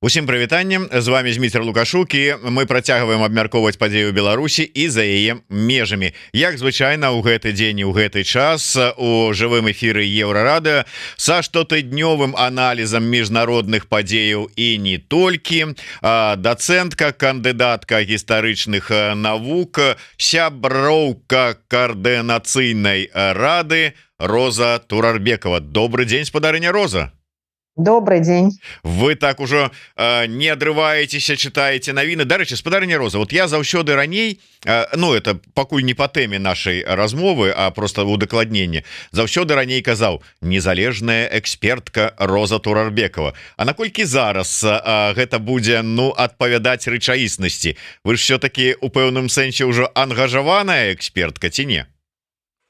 Усім прывітаннем, з вами Зміцер Лукашук, і мы працягваем абмяркоўваць падзею Беларусі і за яе межамі. Як звычайна ў гэты дзень і ў гэты час у жывым эфіры Еўрарадыё са штотыднёвым аналізам міжнародных падзеяў і не толькі. Дацэнтка, кандыдатка гістарычных навук, сяброўка каардынацыйнай рады Роза Турарбекова. Добрый дзень, спадарыня Роза. Добрый день. Вы так ужо не адрываецеся, читаете навіны. Дарэчы, спадарыня Роза, вот я заўсёды раней, ну это пакуль не по тэме нашай размовы, а просто удакладненне, заўсёды раней казаў: незалежная экспертка Роза Турарбекова. А наколькі зараз гэта будзе, ну, адпавядаць рэчаіснасці? Вы ж все-таки у пэўным сэнсе ўжо ангажаваная экспертка ці не?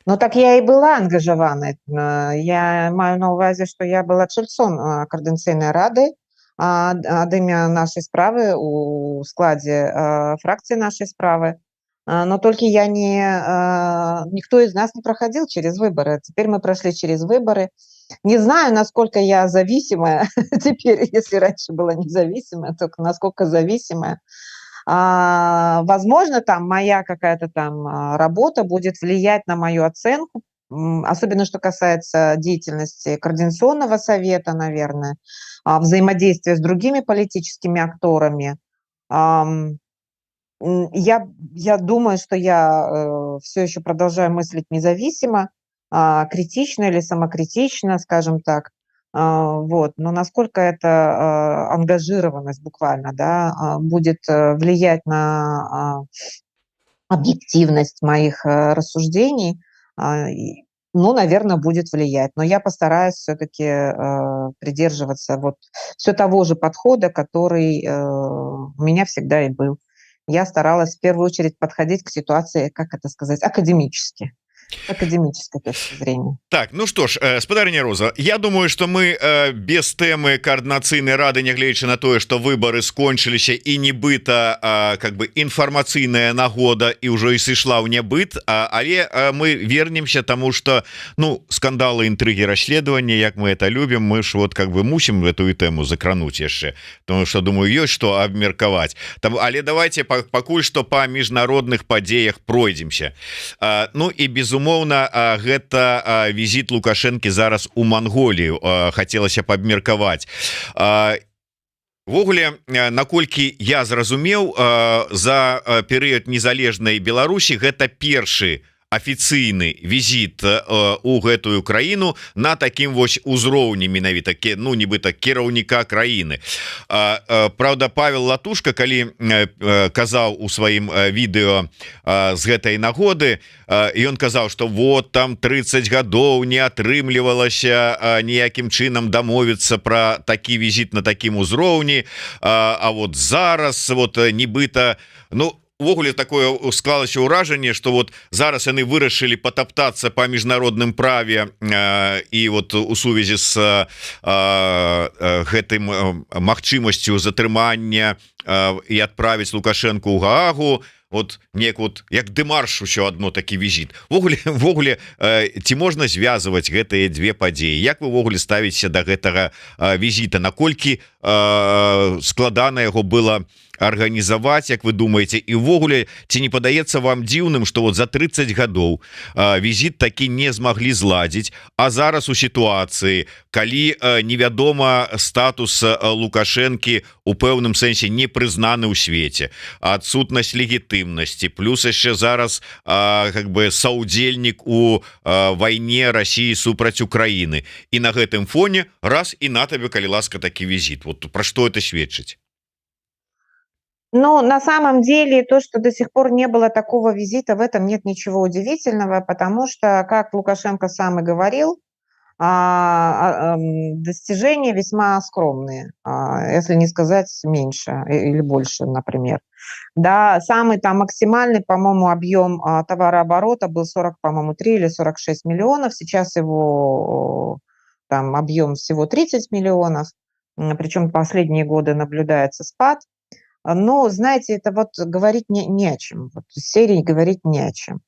Ну так я и была ангажавана. Я маю на увазе, что я была чальцом координацыйнай рады ад імя нашай справы у складзе фракции нашей справы. Но только я никто из нас не проходил через выборы. Теперь мы прошли через выборы. Не знаю, насколько я зависимая теперь, если раньше была независимая, только насколько зависимая. Возможно, там моя какая-то там работа будет влиять на мою оценку, особенно что касается деятельности Координационного совета, наверное, взаимодействия с другими политическими акторами. Я думаю, что я все еще продолжаю мыслить независимо, критично или самокритично, скажем так. Вот. Но насколько эта ангажированность буквально, да, будет влиять на объективность моих рассуждений, ну, наверное, будет влиять. Но я постараюсь все-таки придерживаться вот все того же подхода, который у меня всегда и был. Я старалась в первую очередь подходить к ситуации, как это сказать, академически. Академической точки зрения. Так, ну что ж, спадарыня Роза, я думаю, что мы без тэмы координацыйнай рады, нягледзячы на тое, что выборы скончыліся і нібыта как бы інфармацыйная нагода і ўжо і сышла ў нябыт, але мы вернемся тому, что, ну, скандалы, интриги, расследования, як мы это любим, мы ж вот как бы мусим эту тему закрануть яшчэ, потому что, думаю, ёсць что абмеркаваць там, але давайте пакуль что по міжнародных падзеях пройдемся. Ну і безумоўна, гэта візіт Лукашэнкі зараз у Манголію хацелася б абмеркаваць. Ввогуле, наколькі я зразумеў, за перыяд незалежнай Беларусі гэта першы афіцыйны візіт у гэтую краіну на такім вось узроўні менавіта, ну, нібыта кіраўніка краіны. Праўда, Павел Латушка, калі казаў у сваім відэо з гэтай нагоды, ён казаў, што вот там 30 гадоў не атрымлівалася ніякім чынам дамовіцца пра такі візіт на такім узроўні, а вот зараз вот нібыта, ну, увогуле такое склалася ўражанне, что вот зараз яны вырашылі потаптацца по міжнародным праве і вот у сувязі з гэтым магчымасцю затрымання і адправіць Лукашэнку ў Гаагу. Вот неяк вот як дэмарш усё адно такі візіт. Ввогуле ці можна звязваць гэтыя две падзеі? Як вы ўвогуле ставіцеся да гэтага візіта? Наколькі складана яго было арганізаваць, як вы думаете? І ўвогуле, ці не падаецца вам дзіўным, што вот за 30 гадоў візіт такі не змаглі зладзіць, а зараз у сітуацыі, калі невядома статус Лукашэнкі у пэўным сэнсе не прызнаны ў свеце, адсутнасць легітымнасці, плюс яшчэ зараз как бы саўдзельнік у вайне России супраць Украины, і на гэтым фоне раз і на табе, калі ласка, такі візіт. Вот пра што это сведчыць? Ну, на самом деле, то, что до сих пор не было такого визита, в этом нет ничего удивительного, потому что, как Лукашенко сам и говорил, достижения весьма скромные, если не сказать меньше или больше, например. Да, самый там максимальный, по-моему, объем товарооборота был 40, по-моему, 3 или 46 миллионов, сейчас его там объем всего 30 миллионов, причем последние годы наблюдается спад. Но, знаете, это вот говорить не о чем. Вот из серии говорить не о чем.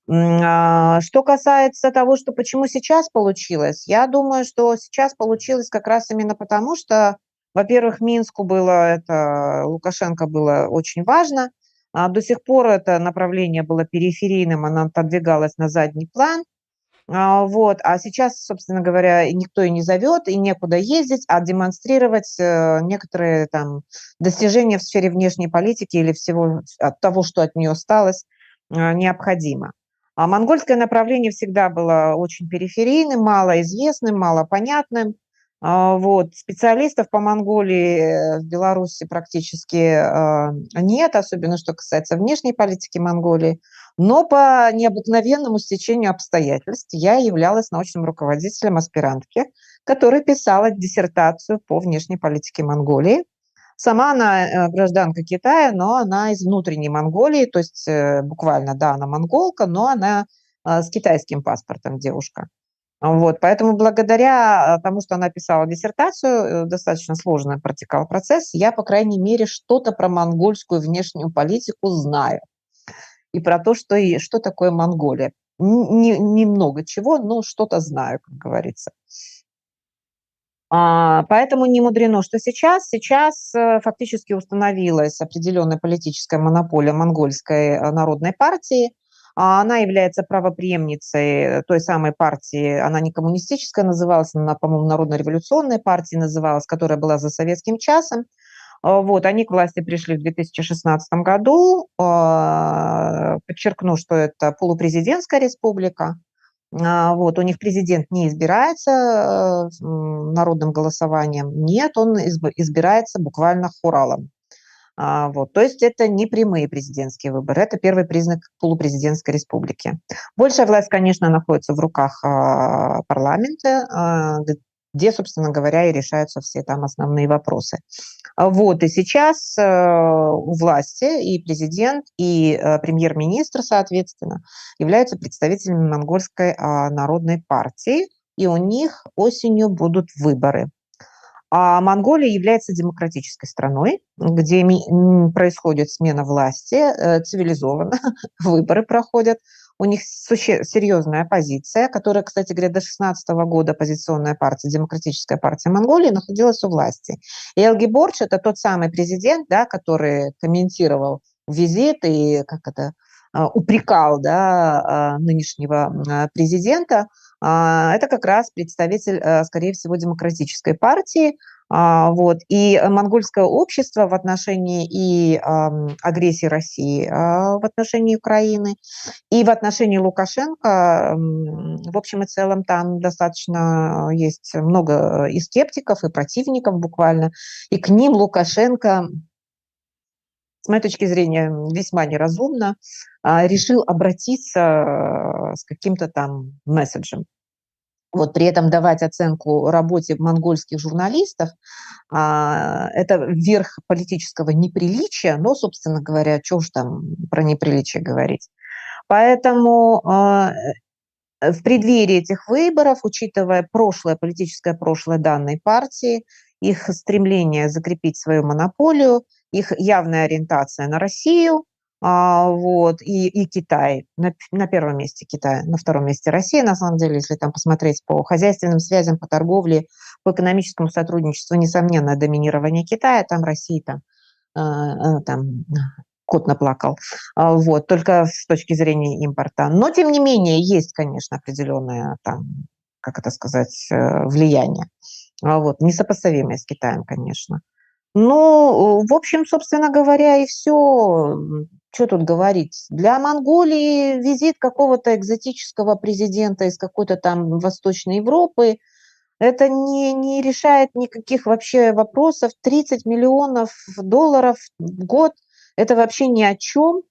Что касается того, что почему сейчас получилось, я думаю, что сейчас получилось как раз именно потому, что Во-первых, Минску было это, Лукашенко было очень важно. До сих пор это направление было периферийным, оно отодвигалось на задний план. Вот. А сейчас, собственно говоря, никто и не зовет, и некуда ездить, а демонстрировать некоторые там достижения в сфере внешней политики или всего от того, что от нее осталось, необходимо. А монгольское направление всегда было очень периферийным, малоизвестным, малопонятным. Вот. Специалистов по Монголии в Беларуси практически нет, особенно что касается внешней политики Монголии. Но по необыкновенному стечению обстоятельств я являлась научным руководителем аспирантки, которая писала диссертацию по внешней политике Монголии. Сама она гражданка Китая, но она из внутренней Монголии, то есть буквально, да, она монголка, но она с китайским паспортом девушка. Вот, поэтому благодаря тому, что она писала диссертацию, достаточно сложно протекал процесс, я, по крайней мере, что-то про монгольскую внешнюю политику знаю. И про то, что такое Монголия. Немного чего, но что-то знаю, как говорится. Поэтому не мудрено, что сейчас фактически установилась определенная политическая монополия Монгольской народной партии. Она является правопреемницей той самой партии, она не коммунистическая называлась, она, по-моему, Народно-революционная партия называлась, которая была за советским часом. Вот, они к власти пришли в 2016 году. Подчеркну, что это полупрезидентская республика. Вот, у них президент не избирается народным голосованием. Нет, он избирается буквально хоралом. Вот, то есть это не прямые президентские выборы, это первый признак полупрезидентской республики. Большая власть, конечно, находится в руках парламента, где, собственно говоря, и решаются все там основные вопросы. Вот, и сейчас у власти и президент, и премьер-министр, соответственно, являются представителями Монгольской народной партии, и у них осенью будут выборы. А Монголия является демократической страной, где происходит смена власти, цивилизованно, выборы проходят. У них серьезная оппозиция, которая, кстати говоря, до 2016 года оппозиционная партия, Демократическая партия Монголии, находилась у власти. И Элги Борч – это тот самый президент, да, который комментировал визит и упрекал, да, нынешнего президента. Это как раз представитель, скорее всего, демократической партии. Вот. И монгольское общество в отношении и агрессии России в отношении Украины, и в отношении Лукашенко, в общем и целом, там достаточно есть много и скептиков, и противников буквально. И к ним Лукашенко, с моей точки зрения, весьма неразумно решил обратиться с каким-то там месседжем. Вот, при этом давать оценку работе монгольских журналистов – это верх политического неприличия, но, собственно говоря, чего ж там про неприличие говорить. Поэтому в преддверии этих выборов, учитывая политическое прошлое данной партии, их стремление закрепить свою монополию, их явная ориентация на Россию, вот, и Китай. На первом месте Китай, на втором месте Россия, на самом деле, если там посмотреть по хозяйственным связям, по торговле, по экономическому сотрудничеству, несомненно, доминирование Китая, там Россия, там кот наплакал, вот, только с точки зрения импорта. Но, тем не менее, есть, конечно, определенное там, как это сказать, влияние, вот, несопоставимое с Китаем, конечно. Ну, в общем, собственно говоря, и все. Что тут говорить? Для Монголии визит какого-то экзотического президента из какой-то там Восточной Европы это не решает никаких вообще вопросов. 30 миллионов долларов в год – это вообще ни о чем.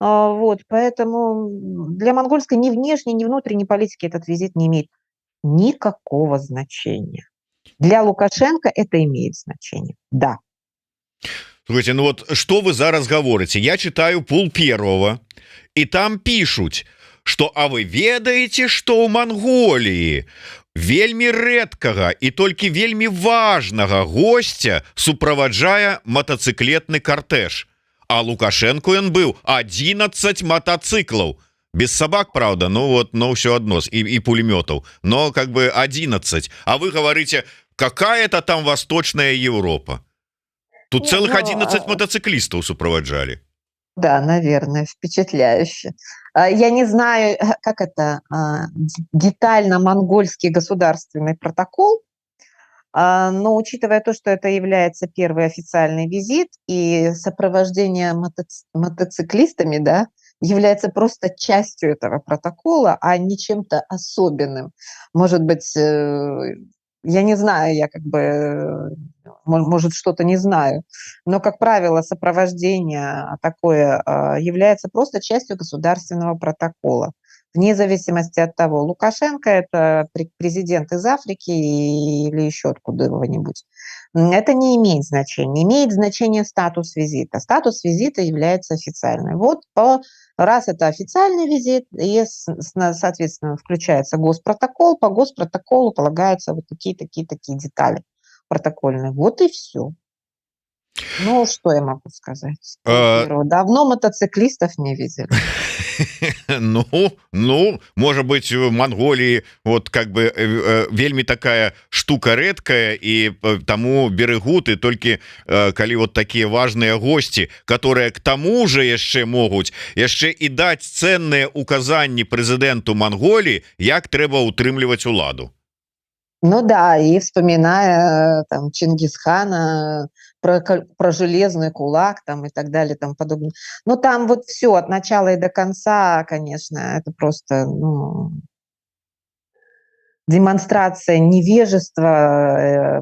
Вот, поэтому для монгольской ни внешней, ни внутренней политики этот визит не имеет никакого значения. Для Лукашенко это имеет значение, да. Слушайте, ну вот что вы зараз говорите? Я читаю пул первого, и там пишут, что а вы ведаете, что у Монголии вельмі рэдкага і толькі вельмі важнага гостя суправаджае мотоциклетны кортеж, а Лукашенко ён быў 11 мотоциклаў без собак, правда, ну вот, но все одно и пулеметов, но как бы 11, а вы говорите, какая-то там Восточная Европа. Тут Не, целых ну, 11 мотоциклистов сопровождали. да, наверное, впечатляюще. Я не знаю, как это, детально-монгольский государственный протокол, но учитывая то, что это является первый официальный визит, и сопровождение мотоциклистами, да, является просто частью этого протокола, а не чем-то особенным. Может быть, я не знаю, я как бы, может, что-то не знаю, но, как правило, сопровождение такое является просто частью государственного протокола. Вне зависимости от того, Лукашенко – это президент из Африки или еще откуда-нибудь. Это не имеет значения. Имеет значение статус визита. Статус визита является официальным. Вот раз это официальный визит, и, соответственно, включается госпротокол, по госпротоколу полагаются вот такие детали протокольные. Вот и все. Ну, что я могу сказать? Э, Давно мотоциклистов не видели. Ну, может быть, в Монголии вот как бы вельмі такая штука рэдкая, і таму берегут, і толькі калі вот такія важныя гости, которые к тому же яшчэ могуць яшчэ і даць ценныя указанні прэзідэнту Монголии, як трэба утрымліваць уладу. Ну да, и вспоминая там Чингисхана, про железный кулак там и так далее, там подобное. Ну там вот все от начала и до конца, конечно, это просто, ну, демонстрация невежества,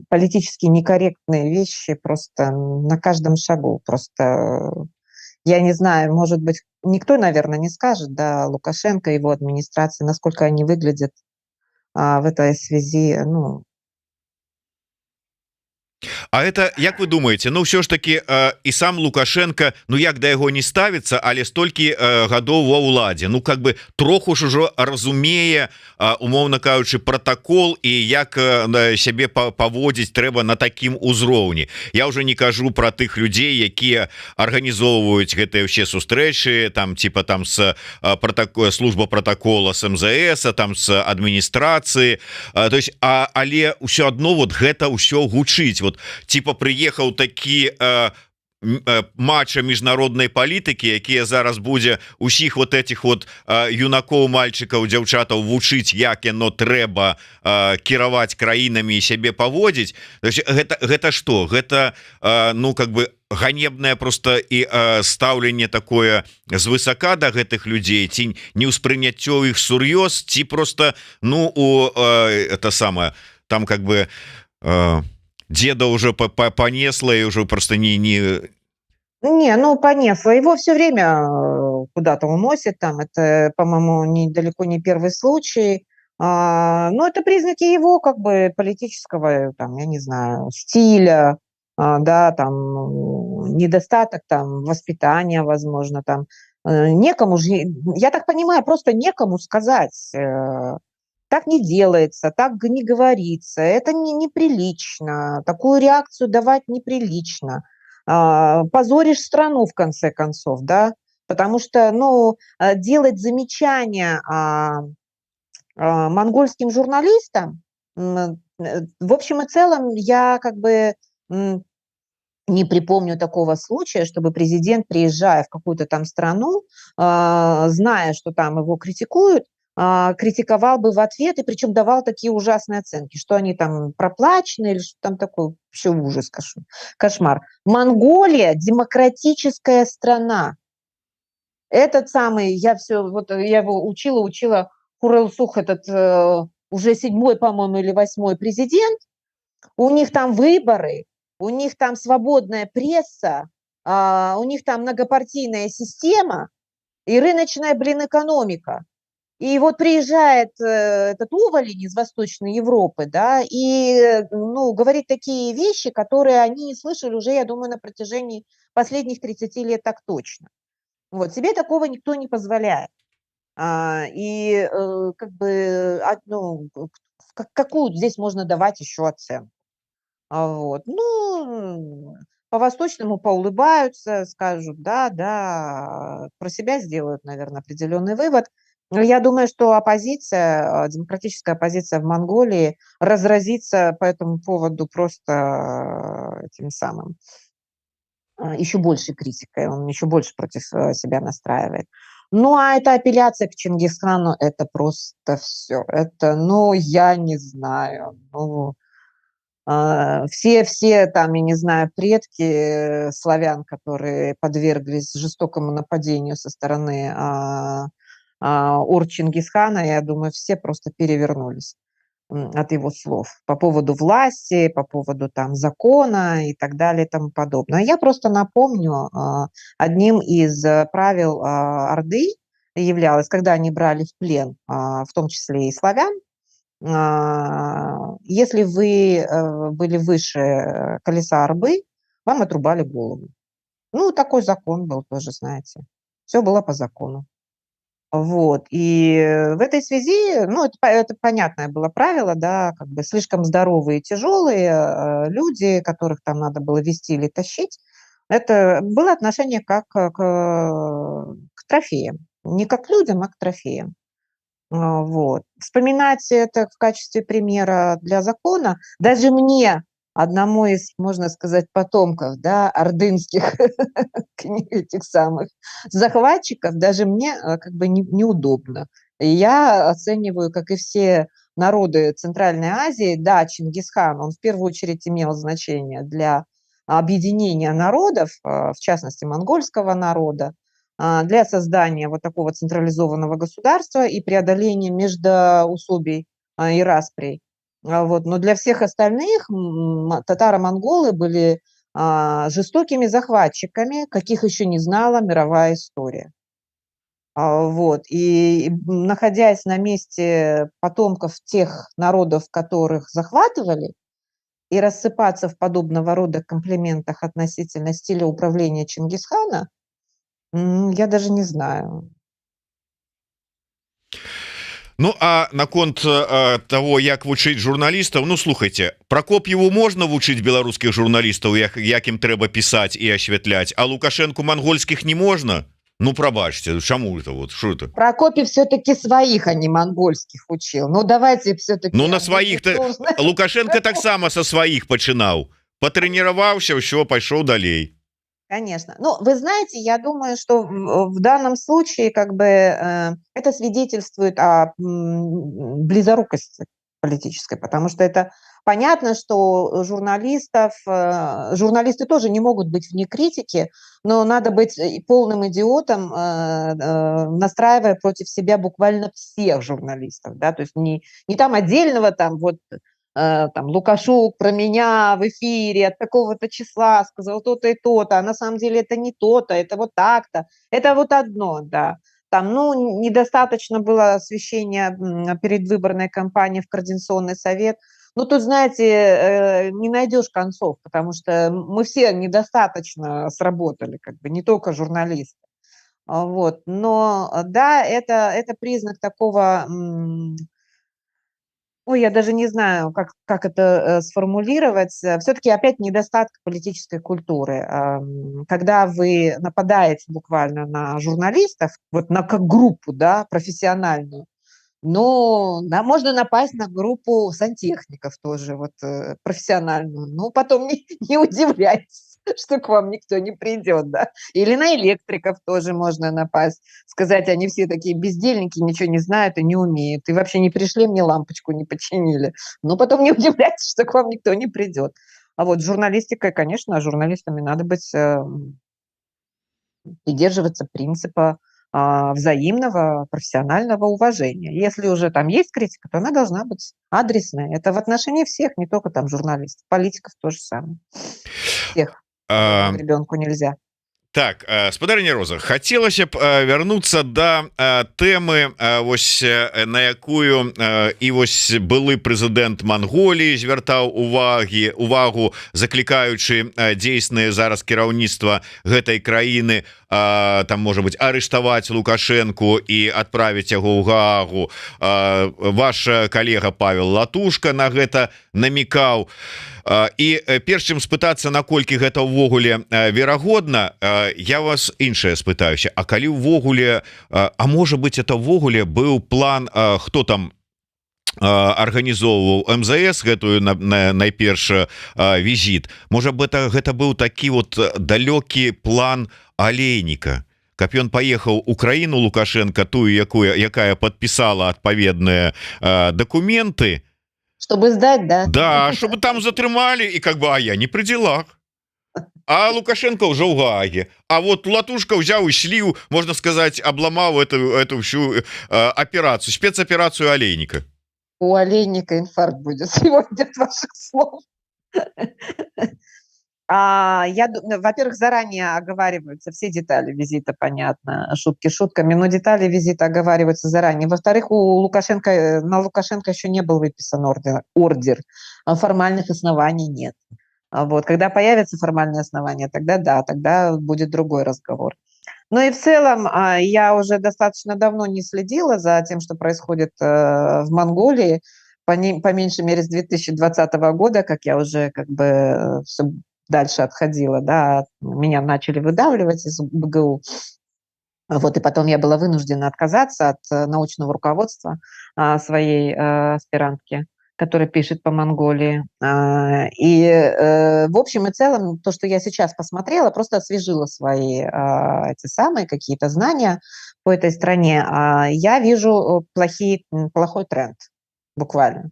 политически некорректные вещи просто на каждом шагу. Просто, я не знаю, может быть, никто, наверное, не скажет, да, Лукашенко и его администрации, насколько они выглядят в этой связи, ну, А это як вы думаете, ну все ж таки і сам Лукашенко, ну як да яго не ставіцца, але столькі гадоў ва ўладзе, ну как бы троху ж ужо разумее, умоўна кажучы, протокол і як сябе паводзіць трэба на такім узроўні. Я уже не кажу про тых людзей, якія арганізоўваюць гэтыя ўсе сустрэчы, там типа там с служба протокола с МЗС, там с адміністрацыі, то есть але ўсё адно вот гэта ўсё гучыць, вот типа прыехаў такі матча міжнароднай палітыкі, якія зараз будзе усіх вот этих вот юнакоў, мальчыкаў, дзяўчатаў вучыць, як яно трэба кіраваць краінамі і сябе паводзіць. Гэта что? Гэта ну как бы ганебнае просто і стаўленне такое звысака да гэтых людзей, ці неўспрыняццё іх сур'ёз, ці просто ну у это самое там как бы деда уже понесло и уже просто Не, ну понесло. Его все время куда-то уносит там. Это, по-моему, далеко не первый случай. Но это признаки его как бы политического, там, я не знаю, стиля, да, там недостаток там воспитания, возможно, там некому же, я так понимаю, просто некому сказать. Так не делается, так не говорится, это неприлично, такую реакцию давать неприлично. Позоришь страну, в конце концов, да, потому что, ну, делать замечания монгольским журналистам, в общем и целом, я как бы не припомню такого случая, чтобы президент, приезжая в какую-то там страну, зная, что там его критикуют, критиковал бы в ответ, и причем давал такие ужасные оценки, что они там проплачены или что там такое, вообще ужас, кошмар. Монголия – демократическая страна. Этот самый, я его учила, Хурэлсух, этот уже 7-й, по-моему, или 8-й президент, у них там выборы, у них там свободная пресса, у них там многопартийная система и рыночная, экономика. И вот приезжает этот уволень из Восточной Европы, да, и, ну, говорит такие вещи, которые они не слышали уже, я думаю, на протяжении последних 30 лет так точно. Вот, себе такого никто не позволяет. И как бы, ну, какую здесь можно давать еще оценку? Вот. Ну, по-восточному поулыбаются, скажут, да, про себя сделают, наверное, определенный вывод. Ну, я думаю, что оппозиция, демократическая оппозиция в Монголии разразится по этому поводу просто этим самым еще большей критикой, он еще больше против себя настраивает. Ну, а эта апелляция к Чингисхану, это просто все. Это, ну, я не знаю. Ну, все там, я не знаю, предки славян, которые подверглись жестокому нападению со стороны орд Чингисхана, я думаю, все просто перевернулись от его слов по поводу власти, по поводу там закона и так далее и тому подобное. Я просто напомню, одним из правил Орды являлось, когда они брали в плен, в том числе и славян, если вы были выше колеса арбы, вам отрубали голову. Ну, такой закон был тоже, знаете. Все было по закону. Вот. И в этой связи, ну, это понятное было правило, да, как бы слишком здоровые и тяжелые люди, которых там надо было вести или тащить, это было отношение как к трофеям. Не как к людям, а к трофеям. Вот. Вспоминать это в качестве примера для закона даже мне, одному из, можно сказать, потомков, да, ордынских этих самых захватчиков, даже мне как бы неудобно. И я оцениваю, как и все народы Центральной Азии, да, Чингисхан, он в первую очередь имел значение для объединения народов, в частности, монгольского народа, для создания вот такого централизованного государства и преодоления междоусобий и расприй. Вот. Но для всех остальных татаро-монголы были жестокими захватчиками, каких еще не знала мировая история. Вот. И находясь на месте потомков тех народов, которых захватывали, и рассыпаться в подобного рода комплиментах относительно стиля управления Чингисхана, я даже не знаю. Ну а наконт того, як вучыць журналістаў, ну слухайте, Прокоп'еву можна вучыць беларускіх журналістаў, як ім трэба пісаць і асвятляць, а Лукашенку монгольскіх не можна? Ну прабачьте, чаму это вот что это? Прокопьев все-таки своих, а не монгольских учил. Ну давайте все-таки. Ну на своих-то Лукашенко таксама со своих пачынаў, патрэніраваўся, ўсё, пайшоў далей. Конечно. Ну, вы знаете, я думаю, что в данном случае как бы это свидетельствует о близорукости политической, потому что это понятно, что журналисты тоже не могут быть вне критики, но надо быть полным идиотом, настраивая против себя буквально всех журналистов, да, то есть не там отдельного там вот там Лукашук про меня в эфире от такого-то числа сказал то-то и то-то, а на самом деле это не то-то, это вот так-то, это вот одно, да. Там, ну, недостаточно было освещения предвыборной кампании в Координационный совет. Ну, тут, знаете, не найдешь концов, потому что мы все недостаточно сработали, как бы, не только журналисты. Вот. Но, да, это признак такого... Ой, я даже не знаю, как это сформулировать. Все-таки опять недостаток политической культуры. Когда вы нападаете буквально на журналистов, вот на как группу, да, профессиональную, но да, можно напасть на группу сантехников тоже, вот профессиональную. Ну, потом не удивляйтесь, что к вам никто не придет, да. Или на электриков тоже можно напасть, сказать, они все такие бездельники, ничего не знают и не умеют. И вообще не пришли, мне лампочку не починили. Но потом не удивляйтесь, что к вам никто не придет. А вот журналистикой, конечно, журналистами надо быть, придерживаться принципа взаимного профессионального уважения. Если уже там есть критика, то она должна быть адресная. Это в отношении всех, не только там журналистов, политиков то же самое. Всех ребенку нельзя. Так, спадарыня Роза, хацелася б вярнуцца да тэмы, вось на якую і вось былы прэзідэнт Манголіі звяртаў увагу, заклікаючы дзейснае зараз кіраўніцтва гэтай краіны там, можа быть, арыштаваць Лукашенку і адправіць яго ў Гаагу. Ваш калега Павел Латушка на гэта намекаў. І перш чым спытацца, наколькі гэта ўвогуле верагодна, я вас іншае спытаюся, а калі ўвогуле а можа быть это ўвогуле быў план, хто там арганізоўваў МЗС гэтую найперш візіт, можа бы гэта быў такі вот далёкі план Алейніка, каб ён паехаў у краіну Лукашенко, тую якая подпісала адпаведныя дакументы, Чтобы сдать, да? да, чтобы там затрымалі і как бы, а я не пры дзелах, а Лукашенко ўжо ў Гааге, а вот Латушка ўзяў і сліў, можна сказаць, абламаў эту всю аперацыю, спецаперацыю Алейніка. У Олейника инфаркт будет сегодня от ваших слов. Во-первых, заранее оговариваются все детали визита, понятно, шутки шутками, но детали визита оговариваются заранее. Во-вторых, на Лукашенко еще не был выписан ордер, формальных оснований нет. Вот, когда появятся формальные основания, тогда да, тогда будет другой разговор. Ну и в целом я уже достаточно давно не следила за тем, что происходит в Монголии, по меньшей мере с 2020 года, как я уже как бы все дальше отходила, да, меня начали выдавливать из БГУ. Вот, и потом я была вынуждена отказаться от научного руководства своей аспирантки, которая пишет по Монголии. В общем и целом, то, что я сейчас посмотрела, просто освежила свои эти самые какие-то знания по этой стране. Я вижу плохой тренд, буквально.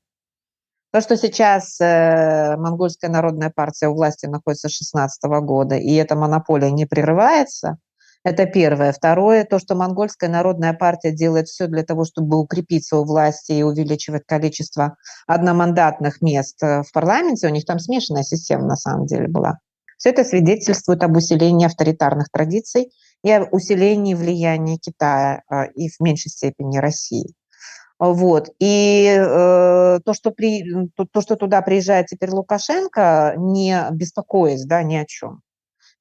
То, что сейчас Монгольская народная партия у власти находится с 2016 года, и эта монополия не прерывается, это первое. Второе, то, что Монгольская народная партия делает все для того, чтобы укрепиться у власти и увеличивать количество одномандатных мест в парламенте. У них там смешанная система на самом деле была. Все это свидетельствует об усилении авторитарных традиций и об усилении влияния Китая и в меньшей степени России. Вот. И то, что туда приезжает теперь Лукашенко, не беспокоясь, да, ни о чем,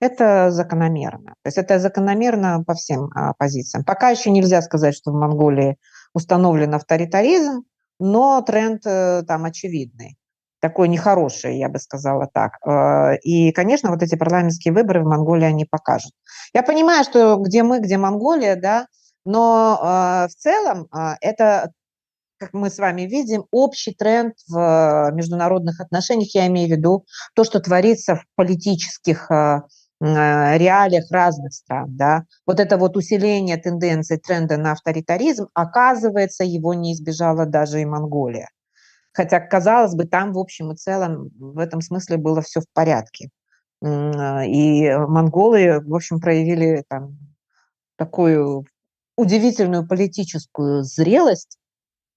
это закономерно. То есть это закономерно по всем позициям. Пока еще нельзя сказать, что в Монголии установлен авторитаризм, но тренд там очевидный. Такой нехороший, я бы сказала так. И, конечно, вот эти парламентские выборы в Монголии они покажут. Я понимаю, что где мы, где Монголия, да, но в целом это, как мы с вами видим, общий тренд в международных отношениях, я имею в виду то, что творится в политических реалиях разных стран, да, вот это вот усиление тенденций тренда на авторитаризм, оказывается, его не избежала даже и Монголия. Хотя, казалось бы, там в общем и целом в этом смысле было все в порядке. И монголы, в общем, проявили там такую удивительную политическую зрелость,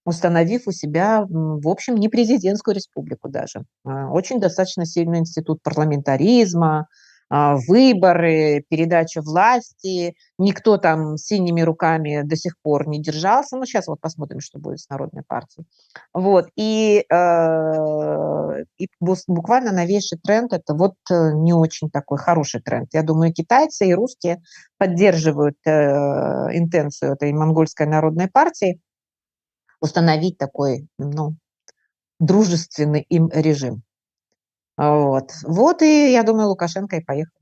установив у себя, в общем, не президентскую республику даже. Очень достаточно сильный институт парламентаризма, выборы, передача власти. Никто там синими руками до сих пор не держался. Ну, сейчас вот посмотрим, что будет с Народной партией. Вот. И буквально новейший тренд – это вот не очень такой хороший тренд. Я думаю, китайцы и русские поддерживают интенцию этой Монгольской народной партии установить такой, ну, дружественный им режим. Вот и я думаю, Лукашенко и поехал.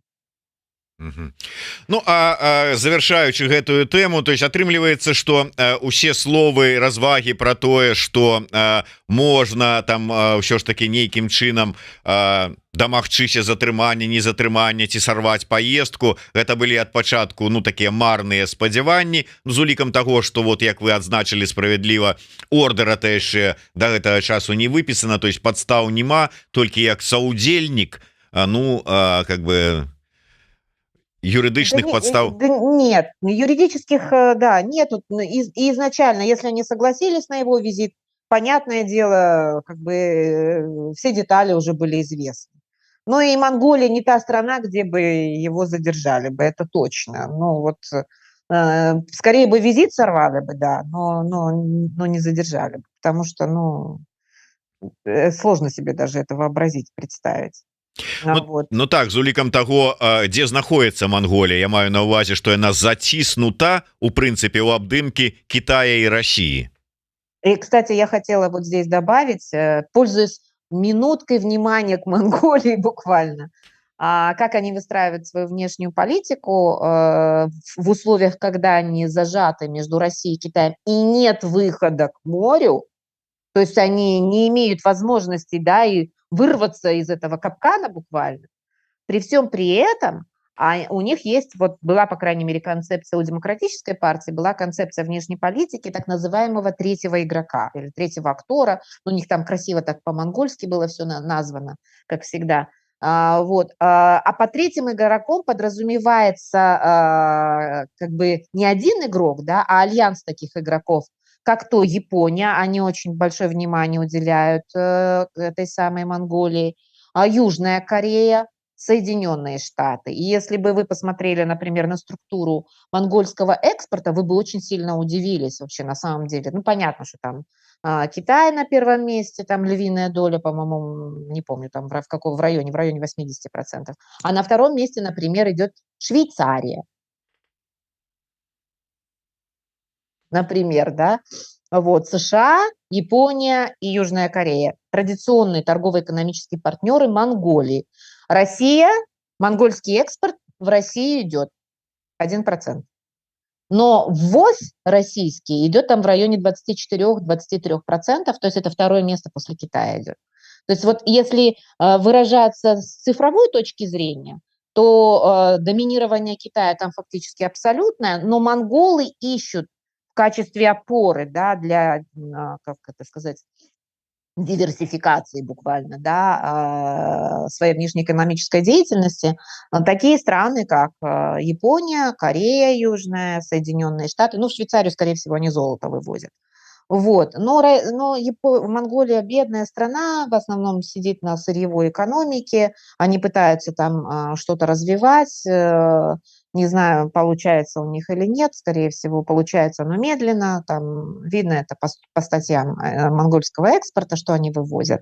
Ну а завершаючы гэтую тэму, то есть атрымліваецца, што усе словы развагі про тое, што можна там ўсё ж таки нейкім чынам дамагчыся затрымання, не затрымання ці сарваць паездку, гэта былі ад пачатку, ну, такія марныя спадзяванні, з улікам таго, што вот як вы адзначылі справядліва, ордэра-то яшчэ да гэтага часу не выпісана, то есть падстаў няма, толькі як саўдзельнік, ну как бы юридичных подстав? Нет, юридических, да, нету. Изначально, если они согласились на его визит, понятное дело, как бы все детали уже были известны. Но и Монголия не та страна, где бы его задержали бы, это точно. Ну вот, скорее бы визит сорвали бы, да, но не задержали бы, потому что, ну, сложно себе даже это вообразить, представить. Ну так, з улікам таго, дзе знаходіцца Монголія, я маю на ўвазе, што яна заціснута у прынцыпе ў абдымкі Китая и России. И, кстати, я хотела вот здесь добавить, пользуясь минуткой внимания к Монголии буквально, как они выстраивают свою внешнюю политику в условиях, когда они зажаты между Россией и Китаем и нет выхода к морю, то есть они не имеют возможности, да, и вырваться из этого капкана буквально. При всем при этом у них есть, вот была, по крайней мере, концепция у демократической партии, была концепция внешней политики так называемого третьего игрока или третьего актора. У них там красиво так по-монгольски было все названо, как всегда. А по третьим игроком подразумевается как бы не один игрок, да, а альянс таких игроков, как то Япония, они очень большое внимание уделяют этой самой Монголии, Южная Корея, Соединенные Штаты. И если бы вы посмотрели, например, на структуру монгольского экспорта, вы бы очень сильно удивились вообще на самом деле. Ну, понятно, что там Китай на первом месте, там львиная доля, по-моему, не помню, там в районе 80%. А на втором месте, например, идет Швейцария. Например, да, вот США, Япония и Южная Корея. Традиционные торгово-экономические партнеры Монголии. Россия, монгольский экспорт в Россию идет 1%. Но ввоз российский идет там в районе 24-23%, то есть это второе место после Китая идет. То есть вот если выражаться с цифровой точки зрения, то доминирование Китая там фактически абсолютное, но монголы ищут в качестве опоры, да, для, как это сказать, диверсификации буквально, да, своей внешнеэкономической деятельности, такие страны, как Япония, Корея Южная, Соединенные Штаты, ну, в Швейцарию, скорее всего, они золото вывозят. Вот. Но Монголия бедная страна, в основном сидит на сырьевой экономике, они пытаются там что-то развивать, не знаю, получается у них или нет, скорее всего, получается, но медленно, там видно это по статьям монгольского экспорта, что они вывозят.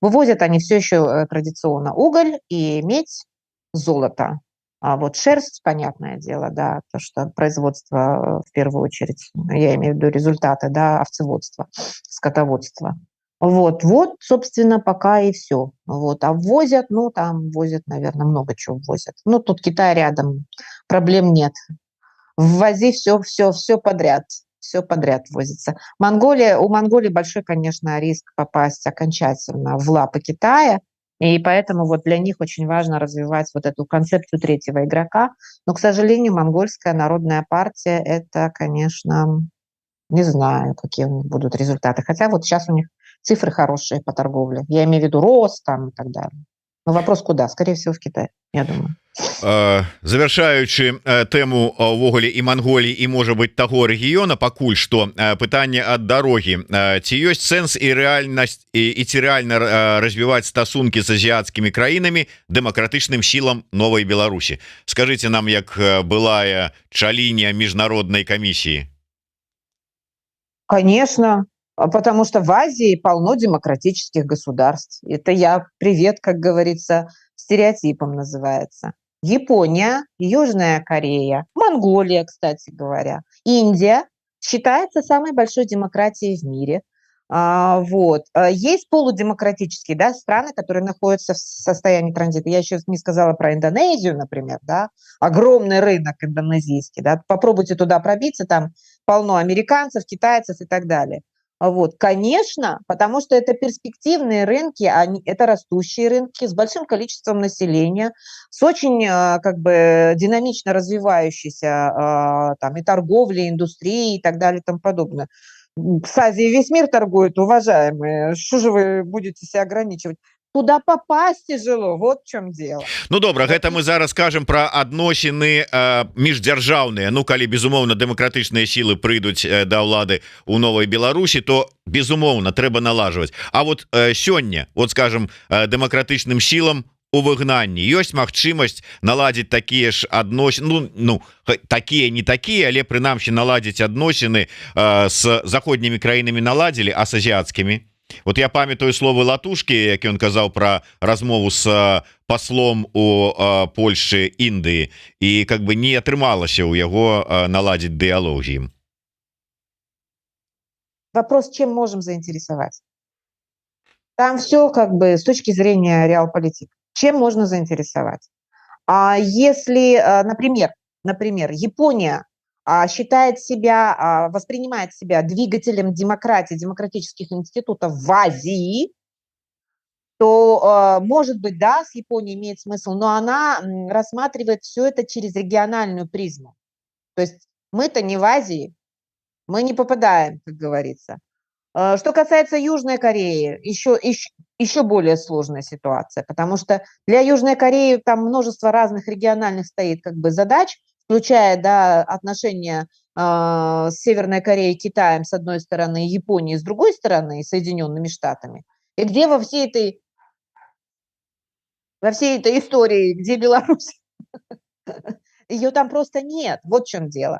Вывозят они все еще традиционно уголь и медь, золото. А вот шерсть, понятное дело, да, то, что производство в первую очередь, я имею в виду результаты, да, овцеводства, скотоводства. Вот, собственно, пока и все. Вот. А ввозят, ну, там возят, наверное, много чего ввозят. Ну, тут Китай рядом, проблем нет. Ввози все подряд. Все подряд возится. У Монголии большой, конечно, риск попасть окончательно в лапы Китая, и поэтому вот для них очень важно развивать вот эту концепцию третьего игрока. Но, к сожалению, монгольская народная партия, это, конечно, не знаю, какие у них будут результаты. Хотя вот сейчас у них цифры хорошие по торговле. Я имею в виду рост там и так далее. Но вопрос куда? Скорее всего, в Китай, я думаю. Завяршаючы тэму ўвогуле і Манголіі і можа быть таго рэгіёна, пакуль што пытанне ад дарогі, ці ёсць сэнс і рэальнасць і ці рэальна развіваць стасункі з азіяцкімі краінамі дэмакратычным сілам новай Беларусі? Скажыце нам, як былая чаліня міжнароднай камісіі. Конечно, потому что в Азии полно демократических государств. Это привет, как говорится, стереотипом называется. Япония, Южная Корея, Монголия, кстати говоря, Индия считается самой большой демократией в мире. Вот. Есть полудемократические, да, страны, которые находятся в состоянии транзита. Я еще не сказала про Индонезию, например, да, огромный рынок индонезийский, да, попробуйте туда пробиться, там полно американцев, китайцев и так далее. Вот, конечно, потому что это перспективные рынки, это растущие рынки с большим количеством населения, с очень как бы динамично развивающейся там и торговлей, и индустрией и так далее и тому подобное. С Азией весь мир торгует, уважаемые. Что же вы будете себя ограничивать? Туда попасть тяжело, вот в чем дело. Ну добра, гэта мы зараз скажем про адносіны міждзяржаўныя. Ну калі безумоўна дэмакратычныя сілы прыйдуць да ўлады у новай Беларусі, то безумоўна трэба налажваць. А вот сёння, вот скажем, дэмакратычным сілам у выгнанні ёсць магчымасць наладзіць такія ж адносіны, ну такія не такія, але прынамсі наладзіць адносіны з заходнімі краінамі наладзілі, а з азіяцкімі. Вот я памятаю словы Латушкі, які ён казаў про размову с послом у Польшы, Індыі, і как бы не атрымалася у яго наладзіць дыялог з ім. Вопрос, чем можем заинтересовать? Там все как бы с точки зрения реалполитики. Чем можно заинтересовать? А если, например, Япония считает себя, воспринимает себя двигателем демократии, демократических институтов в Азии, то, может быть, да, с Японией имеет смысл, но она рассматривает все это через региональную призму. То есть мы-то не в Азии, мы не попадаем, как говорится. Что касается Южной Кореи, еще более сложная ситуация, потому что для Южной Кореи там множество разных региональных стоит как бы задач, включая, да, отношения с Северной Кореей, Китаем с одной стороны, и Японией с другой стороны, и Соединенными Штатами. И где во всей этой истории, где Беларусь? Ее там просто нет. Вот в чем дело.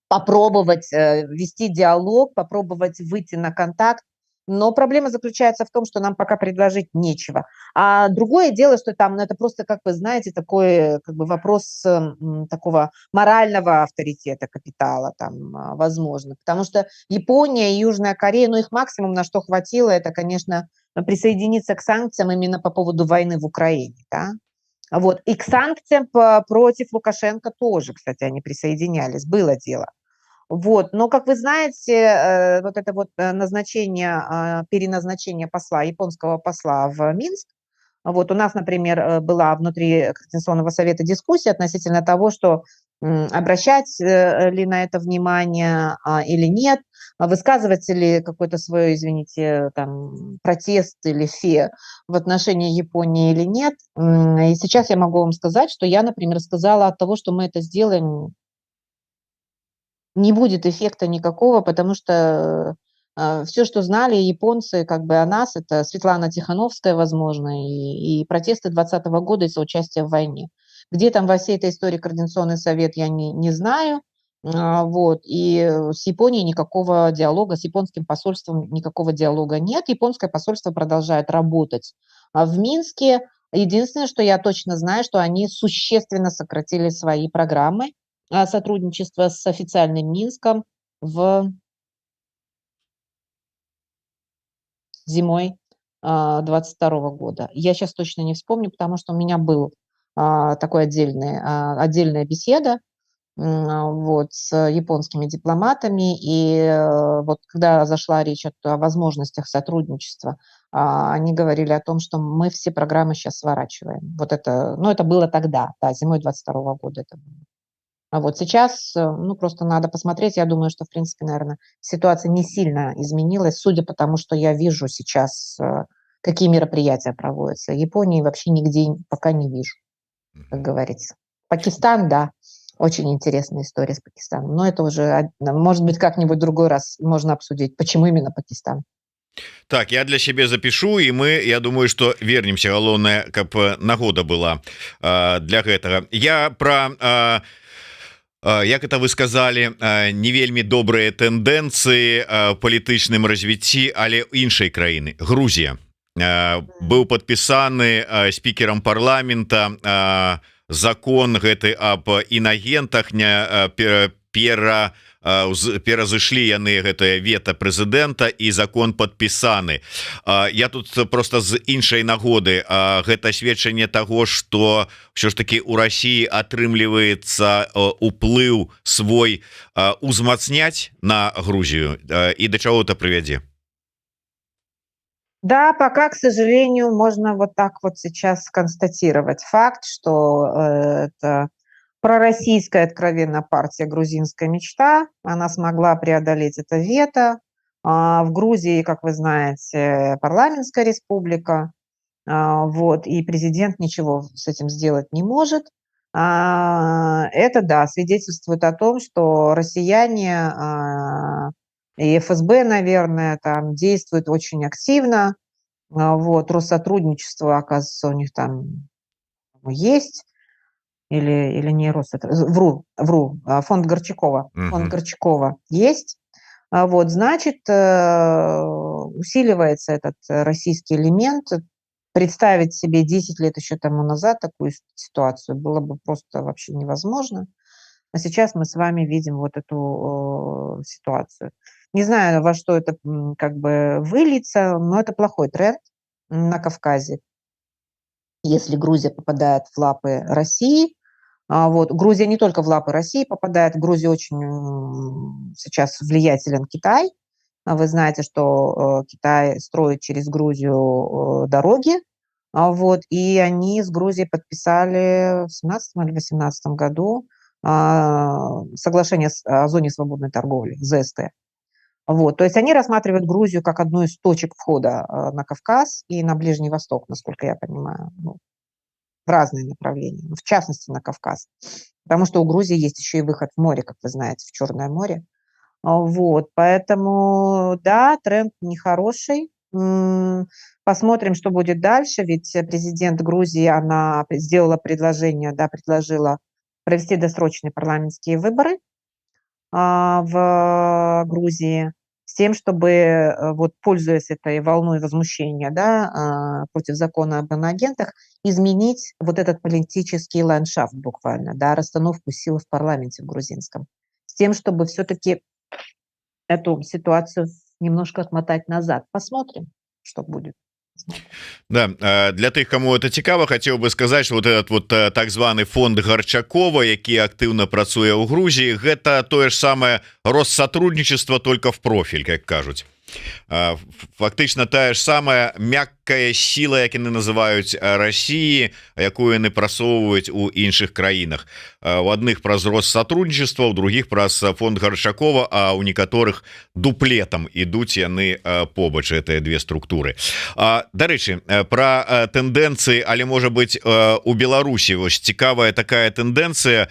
Попробовать вести диалог, попробовать выйти на контакт. Но проблема заключается в том, что нам пока предложить нечего. А другое дело, что там, ну, это просто, как вы знаете, такой как бы вопрос такого морального авторитета капитала там, возможно. Потому что Япония и Южная Корея, ну, их максимум, на что хватило, это, конечно, присоединиться к санкциям именно по поводу войны в Украине. Да? Вот. И к санкциям против Лукашенко тоже, кстати, они присоединялись, было дело. Вот. Но, как вы знаете, вот это вот назначение, переназначение посла, японского посла в Минск, вот у нас, например, была внутри Координационного совета дискуссия относительно того, что обращать ли на это внимание или нет, высказывать ли какой-то свой, извините, там, протест или фе в отношении Японии или нет. И сейчас я могу вам сказать, что я, например, сказала от того, что мы это сделаем, не будет эффекта никакого, потому что все, что знали японцы как бы о нас, это Светлана Тихановская, возможно, и протесты 2020 года и соучастие в войне. Где там во всей этой истории Координационный совет, я не знаю. Вот. И с Японией никакого диалога, с японским посольством никакого диалога нет. Японское посольство продолжает работать в Минске. Единственное, что я точно знаю, что они существенно сократили свои программы сотрудничества с официальным Минском в зимой 22 года. Я сейчас точно не вспомню, потому что у меня был такой отдельная беседа вот, с японскими дипломатами. И вот когда зашла речь о возможностях сотрудничества, они говорили о том, что мы все программы сейчас сворачиваем. Вот это, ну, это было тогда, да, зимой 22 года это было. А вот сейчас, ну, просто надо посмотреть. Я думаю, что, в принципе, наверное, ситуация не сильно изменилась, судя по тому, что я вижу сейчас, какие мероприятия проводятся. Японии вообще нигде пока не вижу, как Мгм. говорится. Пакистан, да, очень интересная история с Пакистаном. Но это уже, может быть, как-нибудь другой раз можно обсудить, почему именно Пакистан. Так, я для сябе запишу, і я думаю, что вернемся. Галоўнае, каб нагода была для гэтага. Я про як это вы сказали, не вельмі добрыя тэндэнцыі палітычным развіцці, але іншай краіны Грузія быў падпісаны спікерам парламента закон гэты аб інагентах не перазышлі яны гэтае вето прэзідэнта і закон падпісаны. Я тут просто з іншай нагоды, гэта сведчанне того, что ўсё ж таки у России атрымліваецца уплыў свой узмацняць на Грузию, і да чаго это прывядзе? Да, пока, к сожалению, можно вот так вот сейчас констатировать факт, что это пророссийская откровенно партия «Грузинская мечта». Она смогла преодолеть это вето. В Грузии, как вы знаете, парламентская республика, вот, и президент ничего с этим сделать не может. Это, да, свидетельствует о том, что россияне и ФСБ, наверное, там действуют очень активно. Вот, Россотрудничество, оказывается, у них там есть. Или не вру, фонд Горчакова. Фонд Мгм. Горчакова есть. Вот, значит, усиливается этот российский элемент. Представить себе 10 лет еще тому назад такую ситуацию было бы просто вообще невозможно. А сейчас мы с вами видим вот эту ситуацию. Не знаю, во что это как бы выльется, но это плохой тренд на Кавказе. если Грузия попадает в лапы России. Вот. Грузия не только в лапы России попадает, в Грузии очень сейчас влиятелен Китай. Вы знаете, что Китай строит через Грузию дороги, вот, и они с Грузией подписали в 17 или 18 году соглашение о зоне свободной торговли, ЗСТ. Вот, то есть они рассматривают Грузию как одну из точек входа на Кавказ и на Ближний Восток, насколько я понимаю, ну, в разные направления, в частности на Кавказ, потому что у Грузии есть еще и выход в море, как вы знаете, в Черное море. Вот, поэтому, да, тренд нехороший. Посмотрим, что будет дальше, ведь президент Грузии, она сделала предложение, да, предложила провести досрочные парламентские выборы в Грузии с тем, чтобы, вот пользуясь этой волной возмущения, да, против закона об иноагентах, изменить вот этот политический ландшафт буквально, да, расстановку сил в парламенте в грузинском, с тем, чтобы все-таки эту ситуацию немножко отмотать назад. Посмотрим, что будет. Да, для тых, кому это цікава, хотел бы сказать, что вот этот вот так званы фонд Гарчакова, які актыўна працуе ў Грузіі, гэта тое ж самае Россотрудничество только в профиль, как кажуць. Фактычна тая ж самая мяккая сила, як яны называюць России, якую яны прасоўваюць у іншых краінах. У адных праз Россотрудничество, у других праз фонд Гарчакова, а у некаторых дуплетам ідуць яны побач, гэтыя две структуры. Дарэчы, пра тэндэнцыі, але можа быть у Беларусі вось цікавая такая тэндэнцыя,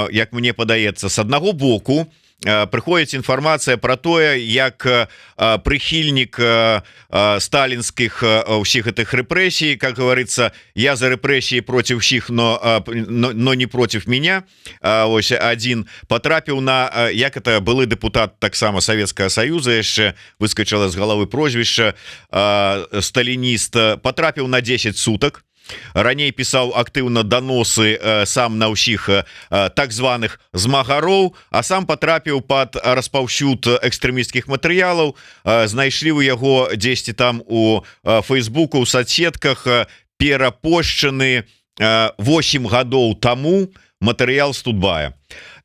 як мне падаецца, с аднаго боку прыходзіць інфармацыя про тое, як прыхільнік сталінскіх усіх гэтых рэпрэсій, как говорится, я за рэпрэсіі против всіх, но не против меня. Ось один потрапіў на, як это былы депутат таксама Советского Союза, яшчэ выскочыла з головы прозвішча, сталініст, потрапіў на 10 суток. Раней пісаў актыўна даносы сам на ўсіх так званых змагароў, а сам потрапіў под распаўсюд экстрэмісцкіх матэрыялаў. Знайшлі ў яго дзесьці там у Фейсбуку, у соцсетках перапошчаны 8 гадоў таму матэрыял з Тутбая.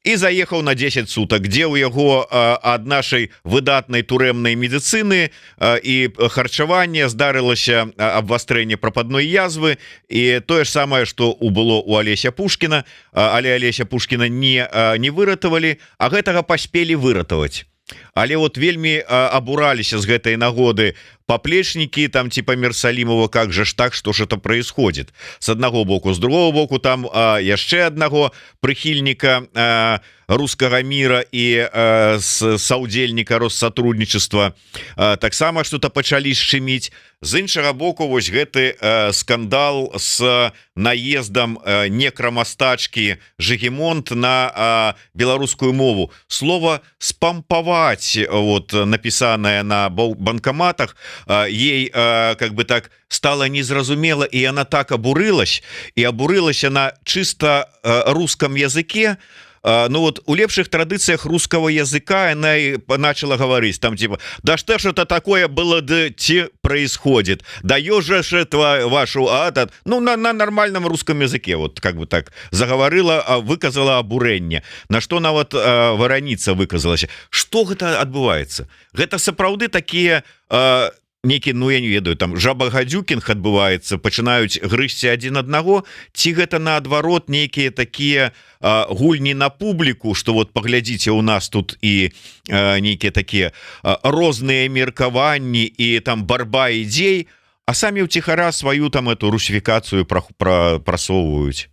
І заехаў на 10 суток, дзе ў яго ад нашай выдатнай турэмнай медыцыны і харчавання здарылася абвастрэнне прападной язвы, і тое ж самае, што было у Алеся Пушкіна, але Алеся Пушкіна не выратавалі, а гэтага паспелі выратаваць. Але вот вельмі абураліся з гэтай нагоды поплечники, там типа Мерсалимова, как же ж так, что же это происходит? С одного боку, с другого боку, там яшчэ одного прихильника русского мира и саўдзельніка Россотрудничества таксама что-то пачалі шчыміць. З іншага боку, вось гэты скандал с наездом некрамастачки Жигемонт на беларускую мову. Слово спампаваць, вот написанное на банкоматах, ей как бы так стало незразумела, и она так обурылась, и обурылась она чисто русском языке. Ну вот у лепших традициях русского языка она и начала говорить там типа: да что ж это такое было, да те происходит, даешь же это вашу ну на нормальном русском языке, вот как бы так заговорила, выказала обурение, на что она вот вараніца выказалася. Что гэта адбываецца? Гэта сапраўды такие некі, ну я не ведаю, там жабагадзюкінг адбываецца, пачынаюць грызці адзін аднаго, ці гэта наадварот нейкія такія гульні на публіку, што вот паглядзіце, у нас тут і нейкія такія розныя меркаванні і там барба ідзей, а самі ўціхара сваю там эту русифікацыю прасоўваюць.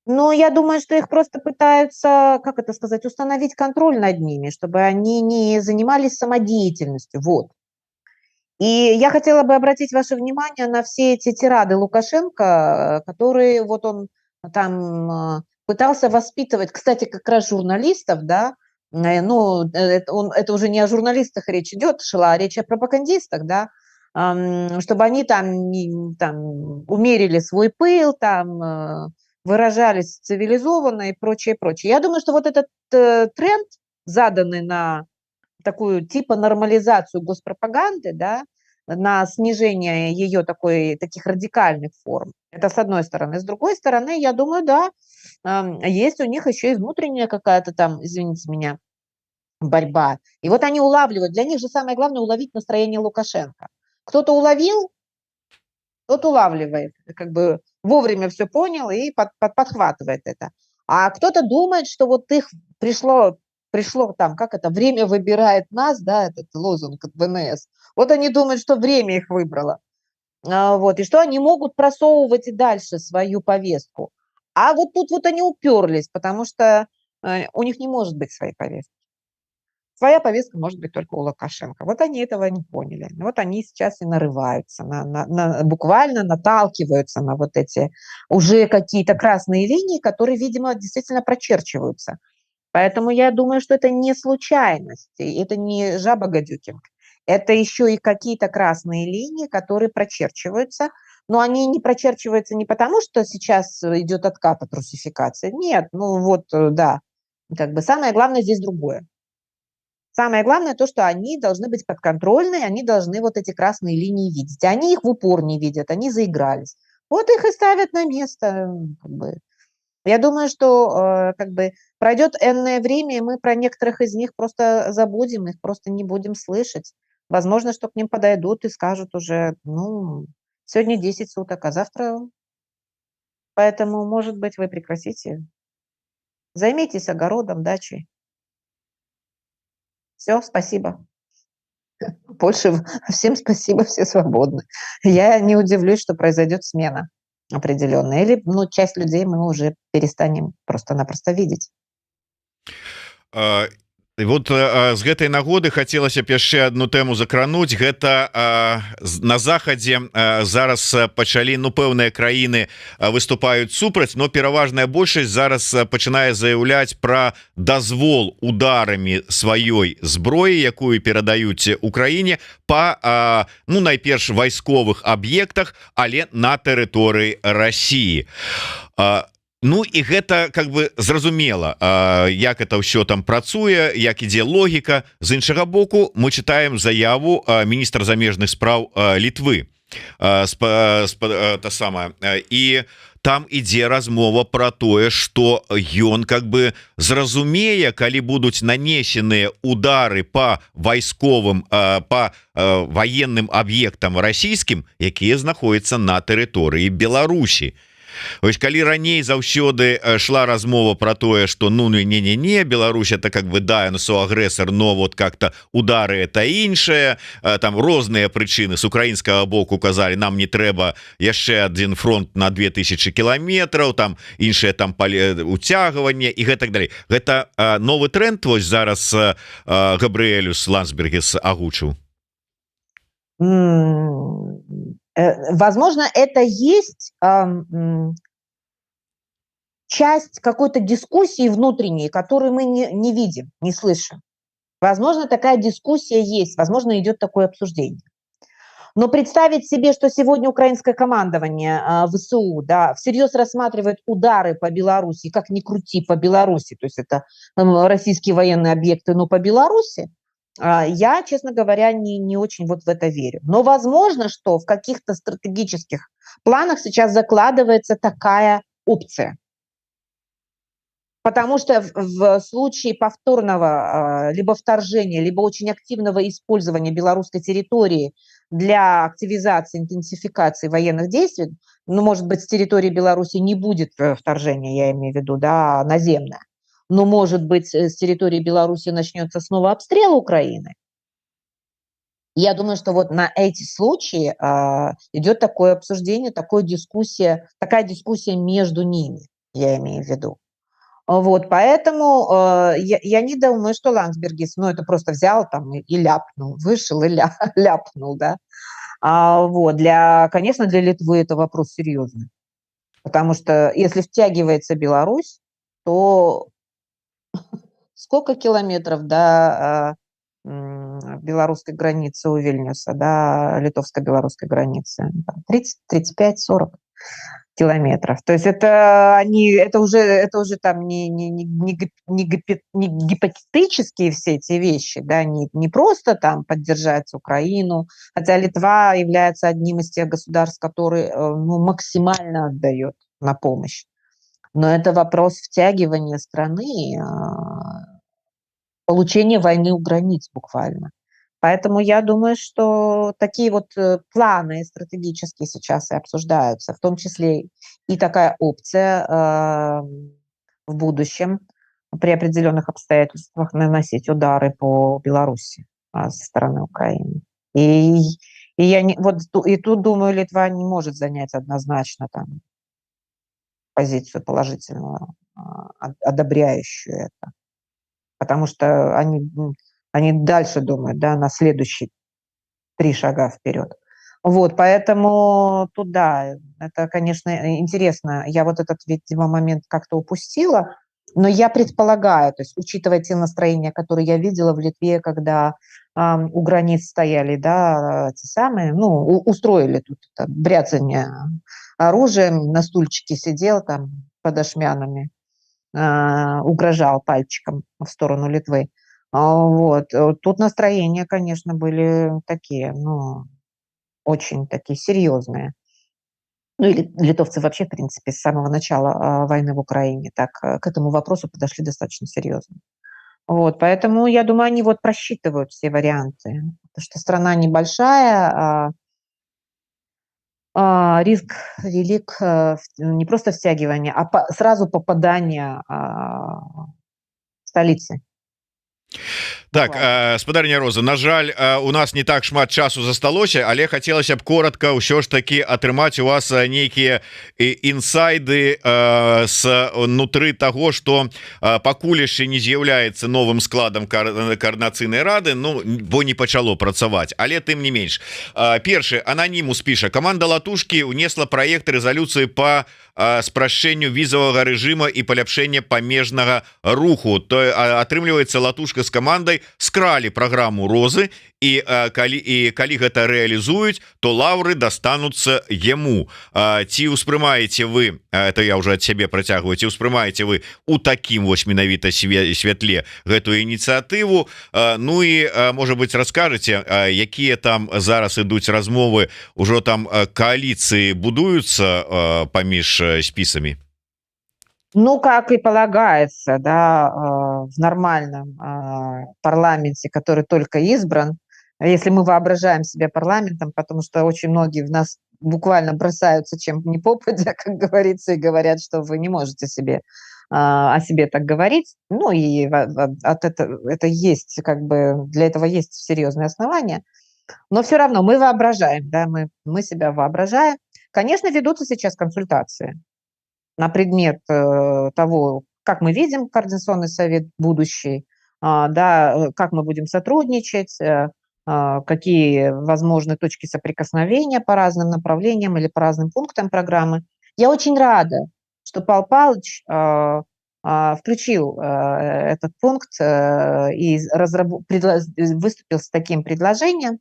Ну, я думаю, что их просто пытаются, как это сказать, установить контроль над ними, чтобы они не занимались самодеятельностью, вот. И я хотела бы обратить ваше внимание на все эти тирады Лукашенко, которые вот он там пытался воспитывать, кстати, как раз журналистов, да, ну, это уже не о журналистах речь идет, шла речь о пропагандистах, да, чтобы они там умерили свой пыл, там выражались цивилизованно и прочее, прочее. Я думаю, что вот этот тренд, заданный на такую типа нормализацию госпропаганды, да, на снижение ее таких радикальных форм. Это с одной стороны. С другой стороны, я думаю, да, есть у них еще и внутренняя какая-то там, извините меня, борьба. И вот они улавливают. Для них же самое главное уловить настроение Лукашенко. Кто-то уловил, тот улавливает, как бы вовремя все понял и подхватывает это. А кто-то думает, что вот их пришло там, как это, время выбирает нас, да, этот лозунг от ВНС. Вот они думают, что время их выбрало. Вот, и что они могут просовывать и дальше свою повестку. А вот тут вот они уперлись, потому что у них не может быть своей повестки. Своя повестка может быть только у Лукашенко. Вот они этого не поняли. Вот они сейчас и нарываются, буквально наталкиваются на вот эти уже какие-то красные линии, которые, видимо, действительно прочерчиваются. Поэтому я думаю, что это не случайность, это не жаба-гадюкинг. Это еще и какие-то красные линии, которые прочерчиваются, но они не прочерчиваются не потому, что сейчас идет откат от русификации. Нет, ну вот, да, как бы самое главное здесь другое. Самое главное то, что они должны быть подконтрольны, они должны вот эти красные линии видеть. Они их в упор не видят, они заигрались. Вот их и ставят на место. Как бы. Я думаю, что как бы пройдет энное время, и мы про некоторых из них просто забудем, их просто не будем слышать. Возможно, что к ним подойдут и скажут уже, ну, сегодня 10 суток, а завтра... Поэтому, может быть, вы прекратите. Займитесь огородом, дачей. Все, спасибо. Больше всем спасибо, все свободны. Я не удивлюсь, что произойдет смена определенная. Или, ну, часть людей мы уже перестанем просто-напросто видеть. І вот з гэтай нагоды хацелася б яшчэ одну тэму закрануць. Гэта на захадзе зараз пачалі, ну, пэўныя краіны выступаюць супраць, но пераважная большасць зараз пачынае заяўляць пра дазвол ударамі сваёй зброі, якую перадаюць Украіне па, ну, найперш вайсковых аб'ектах, але на тэрыторыі России. Ну і гэта как бы зразумела, як это ўсё там працуе, як ідзе логіка. З іншага боку, мы читаем заяву міністра замежных спраў Літвы, та самая, і там ідзе размова про тое, что ён как бы зразумее, калі будуць нанесеныя удары по вайсковым, по военным аб'ектам расійскім, якія знаходзяцца на тэрыторыі Беларусі. Ось калі раней заўсёды шла размова про тое, что ну не Беларусь это как бы да, агрэсор, но вот как-то удары это іншае, там розныя прычыны с украінскага боку казалі, нам не трэба яшчэ один фронт на 2000 кіламетраў, там іншае там уцягванне і гэтак далей. Гэта новы тренд вось зараз Габрыэлюс Ландсбергіс агучыў. Возможно, это есть часть какой-то дискуссии внутренней, которую мы не видим, не слышим. Возможно, такая дискуссия есть, возможно, идет такое обсуждение. Но представить себе, что сегодня украинское командование ВСУ, да, всерьез рассматривает удары по Беларуси, как ни крути по Беларуси, то есть это российские военные объекты, но по Беларуси, я, честно говоря, не очень вот в это верю. Но возможно, что в каких-то стратегических планах сейчас закладывается такая опция. Потому что в случае повторного либо вторжения, либо очень активного использования белорусской территории для активизации, интенсификации военных действий, ну, может быть, с территории Беларуси не будет вторжения, я имею в виду, да, наземное, но, может быть, с территории Беларуси начнется снова обстрел Украины. Я думаю, что вот на эти случаи идет такое обсуждение, такая дискуссия между ними, я имею в виду. Вот, поэтому я не думаю, что Ландсбергис, ну, это просто взял там и ляпнул, вышел и ляпнул, да. Вот, конечно, для Литвы это вопрос серьезный, потому что если втягивается Беларусь, то сколько километров до белорусской границы у Вильнюса, до литовско-белорусской границы? 30, 35, 40. километров. То есть это уже там не гипотетические все эти вещи, да, не просто там поддержать Украину, хотя Литва является одним из тех государств, который ну, максимально отдает на помощь. Но это вопрос втягивания страны, получения войны у границ буквально. Поэтому я думаю, что такие вот планы стратегические сейчас и обсуждаются, в том числе и такая опция в будущем при определенных обстоятельствах наносить удары по Беларуси со стороны Украины. И, и тут, думаю, Литва не может занять однозначно там позицию положительную, одобряющую это. Потому что они дальше думают, да, на следующие 3 шага вперед. Вот, поэтому тут, да, это, конечно, интересно. Я вот этот, видимо, момент как-то упустила, но я предполагаю, то есть учитывая те настроения, которые я видела в Литве, когда у границ стояли, да, те самые, ну, устроили тут бряцание оружием, на стульчике сидел там под ошмянами, угрожал пальчиком в сторону Литвы. Вот. Тут настроения, конечно, были такие, ну, очень такие серьезные. Ну, и литовцы вообще, в принципе, с самого начала войны в Украине так к этому вопросу подошли достаточно серьезно. Вот, поэтому, я думаю, они вот просчитывают все варианты, потому что страна небольшая, риск велик не просто втягивания, а сразу попадания в столицы. Так, спадарня Роза, на жаль, у нас не так шмат часу засталося, але хацелася б коротко ўсё ж таки атрымаць у вас нейкія інсайды с внутры того, что пакуль яшчэ не з'яўляецца новым складам координацыйнай рады, ну бо не пачало працаваць, але тым не менш. Першы ананімус піша: команда Латушки унесла проект резолюции по спрашчэнню візавага рэжыма і паляпшэння памежнага руху. То атрымліваецца, Латушка з камандай скралі праграму Розы, і калі гэта рэалізуюць, то лаўры дастануцца яму. Ці ўспрымаеце вы, это я уже ад сябе працягваю, ці ўспрымаеце вы у такім вось менавіта святле гэтую ініцыятыву? Ну і можа быть раскажаце, якія там зараз ідуць размовы, ужо там коаліцыі будуюцца паміж списами? Ну, как и полагается, да, в нормальном парламенте, который только избран, если мы воображаем себя парламентом, потому что очень многие в нас буквально бросаются чем ни попадя, как говорится, и говорят, что вы не можете о себе так говорить. Ну, и это есть, как бы, для этого есть серьезные основания. Но все равно мы воображаем, да, мы себя воображаем. Конечно, ведутся сейчас консультации на предмет того, как мы видим Координационный совет будущий, да, как мы будем сотрудничать, какие возможны точки соприкосновения по разным направлениям или по разным пунктам программы. Я очень рада, что Павел Павлович включил этот пункт и выступил с таким предложением.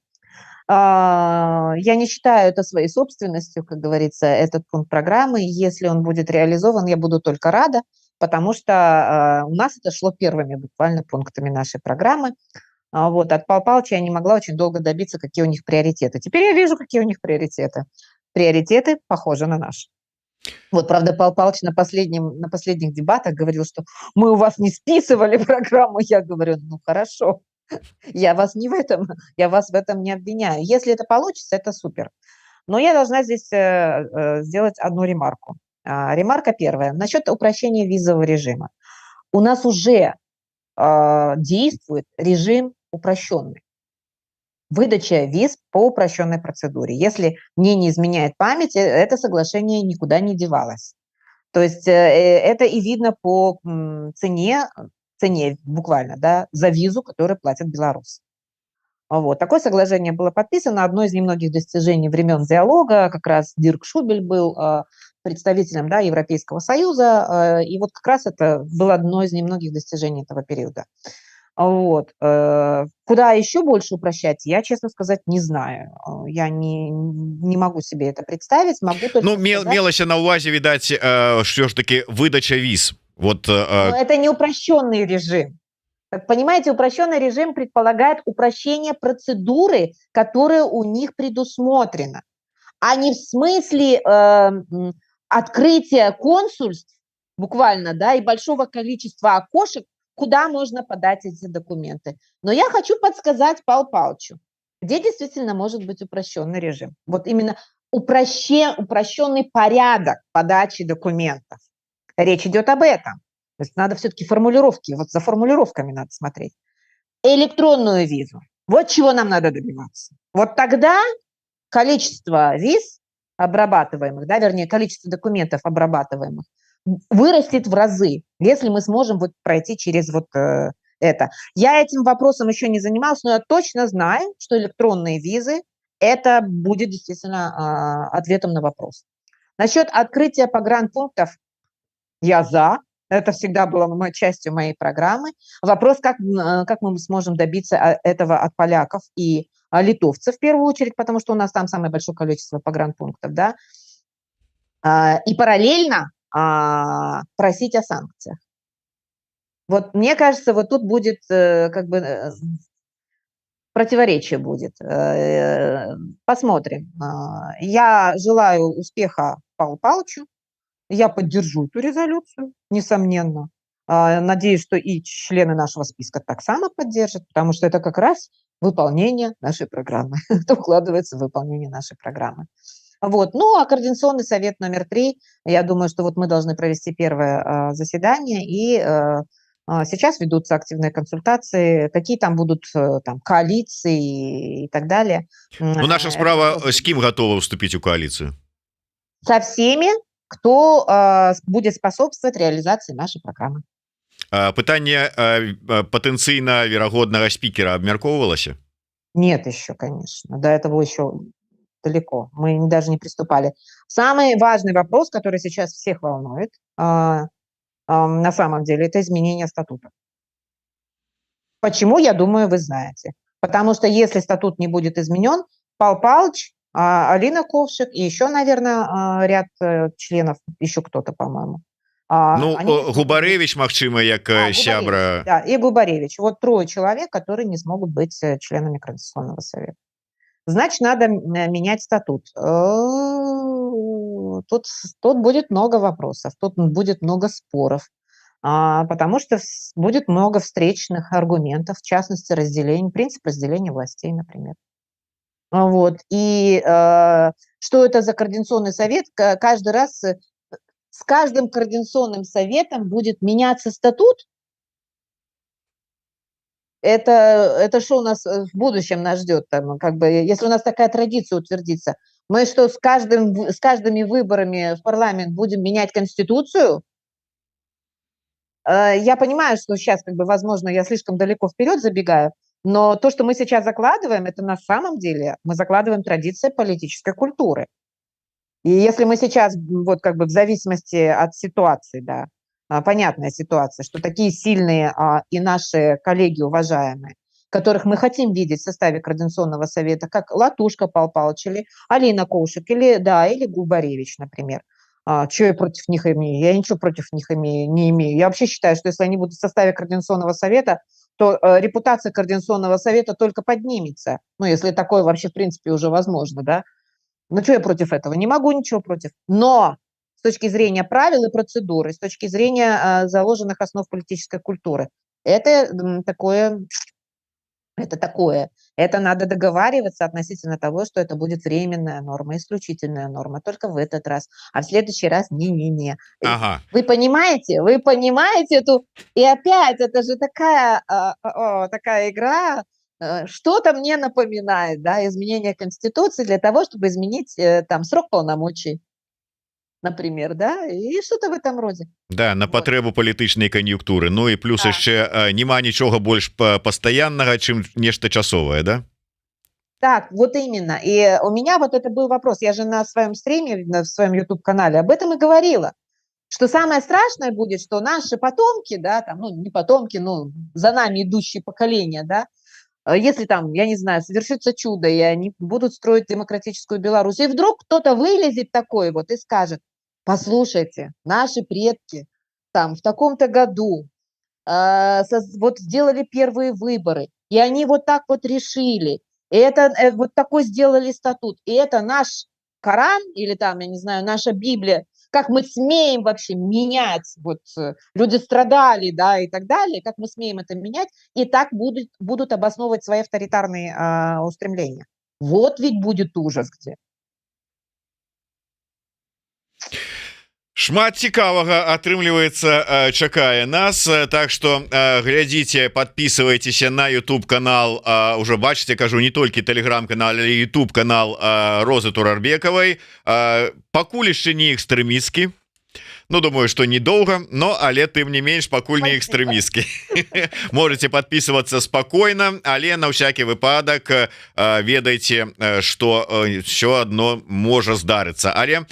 Я не считаю это своей собственностью, как говорится, этот пункт программы. Если он будет реализован, я буду только рада, потому что у нас это шло первыми буквально пунктами нашей программы. Вот, от Павла Павловича я не могла очень долго добиться, какие у них приоритеты. Теперь я вижу, какие у них приоритеты. Приоритеты похожи на наши. Вот, правда, Павел Павлович на последних дебатах говорил, что мы у вас не списывали программу. Я говорю, ну хорошо, я вас в этом не обвиняю. Если это получится, это супер. Но я должна здесь сделать одну ремарку. Ремарка первая. Насчет упрощения визового режима. У нас уже действует режим упрощенный. Выдача виз по упрощенной процедуре. Если мне не изменяет память, это соглашение никуда не девалось. То есть это и видно по цене буквально, да, за визу, которую платят белорусы. Вот. Такое соглашение было подписано. Одно из немногих достижений времен диалога. Как раз Дирк Шубель был представителем, да, Европейского Союза. И вот как раз это было одно из немногих достижений этого периода. Вот. Куда еще больше упрощать, я, честно сказать, не знаю. Я не могу себе это представить, могу Ну только сказать, мелася на увазе відаць що ж таки выдача віз вот но это не упрощенный режим. Как понимаете, упрощенный режим предполагает упрощение процедуры, которая у них предусмотрена, а не в смысле открытия консульств, буквально, да, и большого количества окошек, куда можно подать эти документы. Но я хочу подсказать Павлу Павловичу, где действительно может быть упрощенный режим. Вот именно упрощенный порядок подачи документов. Речь идет об этом. То есть надо все-таки формулировки, вот за формулировками надо смотреть. Электронную визу. Вот чего нам надо добиваться. Вот тогда количество виз обрабатываемых, да, вернее, количество документов обрабатываемых вырастет в разы, если мы сможем вот пройти через вот это. Я этим вопросом еще не занималась, но я точно знаю, что электронные визы это будет действительно ответом на вопрос. Насчет открытия погранпунктов я за. Это всегда было частью моей программы. Вопрос, как мы сможем добиться этого от поляков и литовцев в первую очередь, потому что у нас там самое большое количество погранпунктов, да, и параллельно просить о санкциях. Вот мне кажется, вот тут будет как бы противоречие будет. Посмотрим. Я желаю успеха Павлу Павловичу. Я поддержу эту резолюцию, несомненно. Надеюсь, что и члены нашего списка так само поддержат, потому что это как раз выполнение нашей программы. Это укладывается в выполнение нашей программы. Вот. Ну, а Координационный совет номер 3, я думаю, что вот мы должны провести первое заседание, и сейчас ведутся активные консультации, какие там будут там, коалиции и так далее. Ну наша справа с кем готова вступить в коалицию? Со всеми, кто будет способствовать реализации нашей программы. Пытанне патэнцыйна верагоднага спикера абмяркоўвалася? Нет еще, конечно. До этого еще далеко. Мы даже не приступали. Самый важный вопрос, который сейчас всех волнует, на самом деле, это изменение статута. Почему, я думаю, вы знаете. Потому что если статут не будет изменен, Павел Павлович, Алина Ковшик и еще, наверное, ряд членов, еще кто-то, по-моему. Ну, Губаревич, магчыма, як сябра. Да, и Губаревич. Вот 3 человек, которые не смогут быть членами Координационного совета. Значит, надо менять статут. Тут будет много вопросов, тут будет много споров, потому что будет много встречных аргументов, в частности, принцип разделения властей, например. Вот. И что это за координационный совет? Каждый раз с каждым координационным советом будет меняться статут. Это что у нас в будущем нас ждет? Там, как бы, если у нас такая традиция утвердится, мы что, с каждыми выборами в парламент будем менять Конституцию? Я понимаю, что сейчас, как бы, возможно, я слишком далеко вперед забегаю, но то, что мы сейчас закладываем, это на самом деле мы закладываем традиции политической культуры. И если мы сейчас, вот как бы в зависимости от ситуации, да, понятная ситуация, что такие сильные и наши коллеги уважаемые, которых мы хотим видеть в составе Координационного совета, как Латушка Павел Павлович или Алина Ковшик, или Губаревич, например. Что я против них имею? Я ничего против них не имею. Я вообще считаю, что если они будут в составе Координационного совета, то репутация Координационного совета только поднимется. Ну, если такое вообще, в принципе, уже возможно, да. Ну, что я против этого? Не могу ничего против. Но с точки зрения правил и процедуры, с точки зрения заложенных основ политической культуры, это такое. Это надо договариваться относительно того, что это будет временная норма, исключительная норма, только в этот раз, а в следующий раз не-не-не. Ага. Вы понимаете эту... И опять, это же такая игра, что-то мне напоминает, да, изменение Конституции для того, чтобы изменить там срок полномочий, например, да, и что-то в этом роде. Да, на патрэбу палітычнай кан'юнктуры. Ну і плюс яшчэ няма нічога больш пастаяннага, чым нешта часовае, да? Так, вот именно. И у меня вот это был вопрос. Я же на своем стриме, в своем YouTube-канале об этом и говорила, Что самое страшное будет, что наши потомки, да, там, ну, не потомки, но за нами идущие поколения, да, если там, я не знаю, совершится чудо, и они будут строить демократическую Беларусь, и вдруг кто-то вылезет такой вот и скажет: послушайте, наши предки там в таком-то году вот сделали первые выборы, и они вот так вот решили, и это вот такой сделали статут, и это наш Коран или там, я не знаю, наша Библия, как мы смеем вообще менять, вот люди страдали, да, и так далее, как мы смеем это менять, и так будут обосновывать свои авторитарные устремления. Вот ведь будет ужас где. Шмат цікавага атрымліваецца чакае нас, так что глядзіце, подписывайтеся на YouTube канал, уже бачыце, кажу, не толькі телеграм-канал, але YouTube канал Розы Турарбекавай, пакуль яшчэ не экстрэмісткі. Ну, думаю, что недолго, но але тым не менш пакуль не экстрэмісткі. Можете подписываться спокойно, але на всякий выпадок ведайте, что еще одно можа здарыцца. Але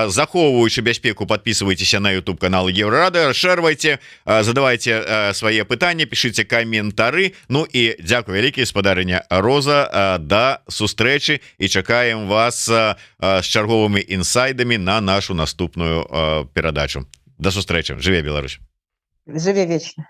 захоўваючы бяспеку, подписывайтесь на YouTube канал Еврорады, расширвайте, задавайте свои пытанні, пишите комментары. Ну и дзякуй вялікі, спадарыня Роза, до сустрэчы и чакаем вас с чарговымі інсайдамі на нашу наступную передачу. До сустрэчы. Жыве Беларусь. Живи вечно.